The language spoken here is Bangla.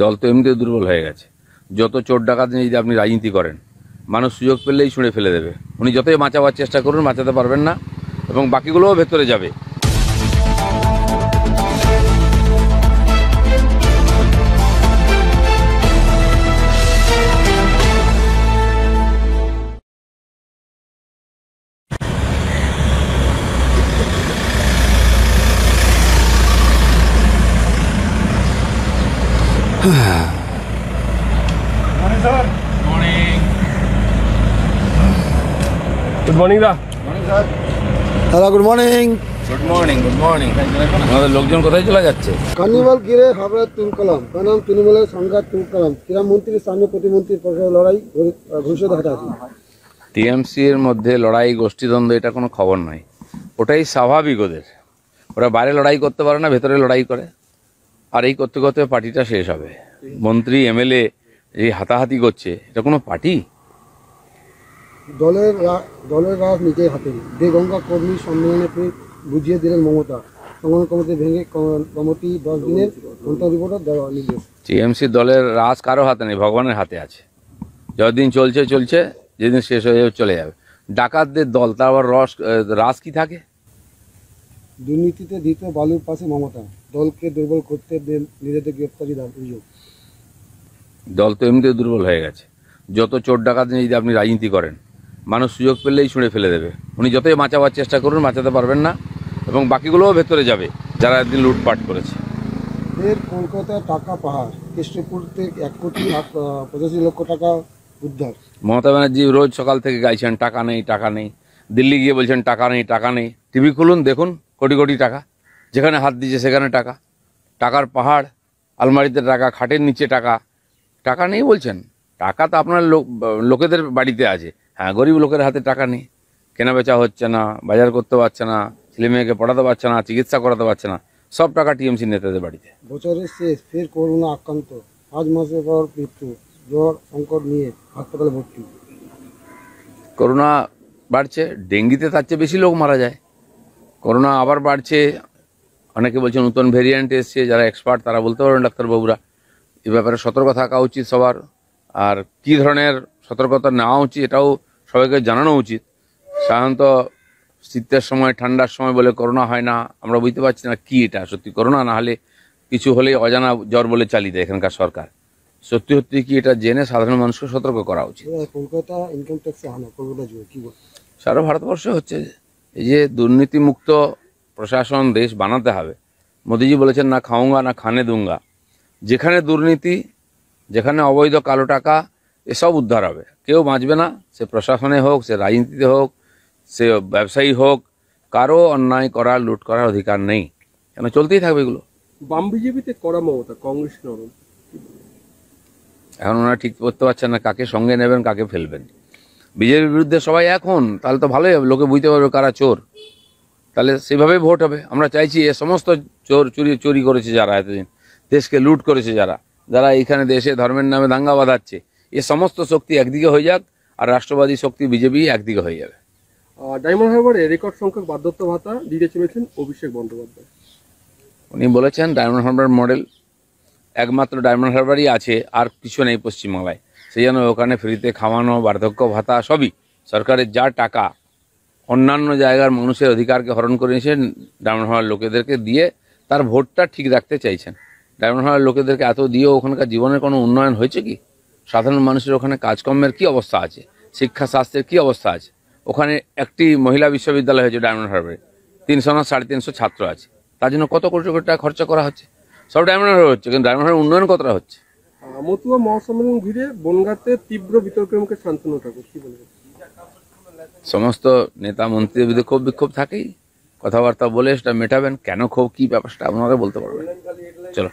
দল তো এমনিতে দুর্বল হয়ে গেছে। যত চোর ডাকাত নিয়ে যদি আপনি রাজনীতি করেন, মানুষ সুযোগ পেলেই ছুঁড়ে ফেলে দেবে। উনি যতই বাঁচাবার চেষ্টা করুন, বাঁচাতে পারবেন না, এবং বাকিগুলোও ভেতরে যাবে। গুড মর্নিং দা। Hello, good morning. Good morning, good morning. আমাদের লোকজন কোথায় চলে যাচ্ছে? কার্নিভাল ঘিরে হাবড়া তুলকালাম, কারণ তৃণমূলের সংঘাত তুলকালাম, ক্রীড়ামন্ত্রীর সামনে প্রতিমন্ত্রীর পক্ষে লড়াই, ভবিষ্যৎ হাঁটাহাঁটি। টিএমসির মধ্যে লড়াই, গোষ্ঠীদ্বন্দ্ব, এটা কোনো খবর নয়। ওটাই স্বাভাবিক ওদের। ওরা বাইরে লড়াই করতে পারে না, ভেতরে লড়াই করে। আর এই করতে করতে পার্টিটা শেষ হবে। মন্ত্রী এমএলএ এই হাতাহাতি করছে, এটা কোনো পার্টি? দলের রাজ নিজের হাতে। দেগঙ্গা কর্মী সম্মেলনে বুঝিয়ে দিলেন মমতা। সংগঠন কমিটি ভেঙে কমিটি 10 দিনের অন্তর রিপোর্ট দেওয়া নির্দেশ। টিএমসি দলের রাজ কারো হাতে নেই, ভগবানের হাতে আছে। যতদিন চলছে চলছে, যেদিন শেষ হয়ে যাবে চলে যাবে। ডাকাতদের দল, তার আবার রাজ কি থাকে? দুর্নীতিতে দ্বিতীয় বালুর পাশে মমতা। দলকে দুর্বল করতে নিজেদের গ্রেপ্তারি অভিযোগ। দল তো এমনিতে দুর্বল হয়ে গেছে। যত চোর ডাকাত নিয়ে যদি আপনি রাজনীতি করেন, মানুষ সুযোগ পেলেই ছুঁড়ে ফেলে দেবে। উনি যতই বাঁচাবার চেষ্টা করুন, বাঁচাতে পারবেন না, এবং বাকিগুলোও ভেতরে যাবে যারা একদিন লুটপাট করেছে। ফের কলকাতায় টাকা পাহাড়। কেষ্টপুর থেকে 1,85,00,000 টাকা উদ্ধার। মমতা ব্যানার্জি রোজ সকাল থেকে গাইছেন টাকা নেই, টাকা নেই। দিল্লি গিয়ে বলছেন টাকা নেই, টাকা নেই। টিভি খুলুন, দেখুন কোটি কোটি টাকা, যেখানে হাত দিচ্ছে সেখানে টাকা। টাকার পাহাড়, আলমারিতে টাকা, খাটের নিচে টাকা। টাকা নেই বলছেন? টাকা তো আপনার লোকেদের বাড়িতে আছে। হ্যাঁ, গরিব লোকের হাতে টাকা নেই, কেনা বেচা হচ্ছে না, বাজার করতে পারছে না, ছেলে মেয়েকে পড়াতে পারছে না, চিকিৎসা করাতে পারছে না। সব টাকা টিএমসি নেতাদের বাড়িতে। বছরের শেষ, ফের করোনা আক্রান্ত। 5 মাসের পর মৃত্যু। জ্বর সংকট নিয়ে হাসপাতালে ভর্তি। করোনা বাড়ছে, ডেঙ্গিতে তার চেয়ে বেশি লোক মারা যায়। করোনা আবার বাড়ছে, অনেকে বলছেন নতুন ভেরিয়েন্ট এসছে। যারা এক্সপার্ট তারা বলতে পারবেন, ডাক্তারবাবুরা। এ ব্যাপারে সতর্ক থাকা উচিত সবার। আর কী ধরনের সতর্কতা নেওয়া উচিত এটাও সবাইকে জানানো উচিত। সাধারণত শীতের সময়, ঠান্ডার সময় বলে করোনা হয় না, আমরা বুঝতে পারছি না কি এটা সত্যি করোনা, না হলে কিছু হলেই অজানা জ্বর বলে চালিয়ে দেয় এখানকার সরকার। সত্যি সত্যি কি এটা জেনে সাধারণ মানুষকে সতর্ক করা উচিত। কলকাতা ইনকাম ট্যাক্সে হানা, কলকাতা জুড়ে কি বল? সারা ভারতবর্ষে হচ্ছে। এই যে দুর্নীতিমুক্ত প্রশাসন দেশ বানাতে হবে। মোদিজি বলেছেন না খাউঙ্গা না খানে দুঙ্গা। যেখানে দুর্নীতি, যেখানে অবৈধ কালো টাকা, এসব উদ্ধার হবে। কেউ বাঁচবে না, সে প্রশাসনে হোক, সে রাজনীতিতে হোক, সে ব্যবসায়ী হোক। কারো অন্যায় করার, লুট করার অধিকার নেই। কেন চলতেই থাকবে এগুলো। বাম বিজেপিতে করা মমতা, কংগ্রেস নরম। এখন ওনারা ঠিক করতে পারছেন না কাকে সঙ্গে নেবেন, কাকে ফেলবেন। বিজেপির বিরুদ্ধে সবাই এখন, তাহলে তো ভালোই হবে, লোকে বুঝতে পারবে কারা চোর। তাহলে সেভাবেই ভোট হবে। আমরা চাইছি এ সমস্ত চুরি করেছে যারা, এতদিন দেশকে লুট করেছে যারা, যারা এইখানে দেশে ধর্মের নামে দাঙ্গা বাঁধাচ্ছে, এ সমস্ত শক্তি একদিকে হয়ে যাক, আর রাষ্ট্রবাদী শক্তি বিজেপি একদিকে হয়ে যাবে। ডায়মন্ড হারবারে রেকর্ড সংখ্যক বার্ধক্য ভাতা দিতে চলেছেন অভিষেক বন্দ্যোপাধ্যায়। উনি বলেছেন ডায়মন্ড হারবার মডেল একমাত্র ডায়মন্ড হারবারই আছে, আর কিছু নেই পশ্চিমবাংলায়। সেই জন্য ওখানে ফ্রিতে খাওয়ানো, বার্ধক্য ভাতা সবই সরকারের যা টাকা অন্যান্য জায়গার মানুষের অধিকারকে হরণ করে নিয়েছেন ডায়মন্ড হারবার লোকেদেরকে দিয়ে তার ভোটটা ঠিক রাখতে চাইছেন। ডায়মন্ড হারবার লোকেদেরকে এত দিয়েও ওখানকার জীবনের কোনো উন্নয়ন হয়েছে কি? সাধারণ মানুষের ওখানে কাজকর্মের কি অবস্থা আছে, শিক্ষা স্বাস্থ্যের কি অবস্থা আছে? ওখানে একটি মহিলা বিশ্ববিদ্যালয় হয়েছে ডায়মন্ড হারবারে, 300 না 350 ছাত্র আছে। তার জন্য কত কোটি কোটি টাকা খরচা করা হচ্ছে। সব ডায়মন্ড হারবার হচ্ছে, কিন্তু ডায়মন্ড হারবার উন্নয়ন কতটা হচ্ছে? মতুয়া মহাসম্মেলন ঘিরে বনগাঁতে তীব্র বিতর্কের মুখে শান্তনু ঠাকুর, কি বলবেন? সমস্ত নেতা মন্ত্রীদের বিরুদ্ধে ক্ষোভ বিক্ষোভ থাকেই, কথাবার্তা বলে সেটা মেটাবেন। কেন ক্ষোভ, কি ব্যাপারটা আপনারা বলতে পারবেন। চলো।